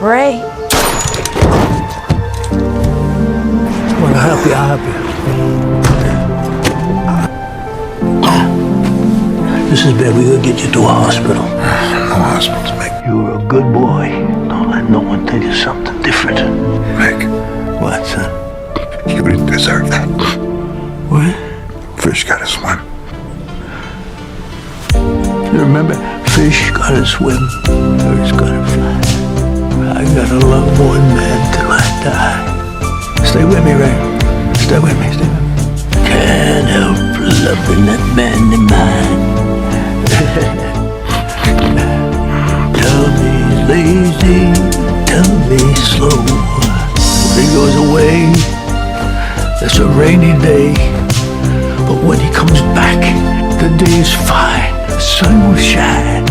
Ray. Well, I'll help you, I'll help you. This is bad. We gotta get you to a hospital. No hospitals, Mick. You were a good boy. Don't let no one think it's something different. Mick, What, son? you didn't deserve that. What? Fish gotta swim. You remember? Fish gotta swim, birds gotta fly. I gotta love one man till I die. Stay with me, Ray. Stay with me, stay with me. Can't help loving that man of mine. Tell me lazy, tell me slow. When he goes away, it's a rainy day. But when he comes back, the day is fine, the sun will shine.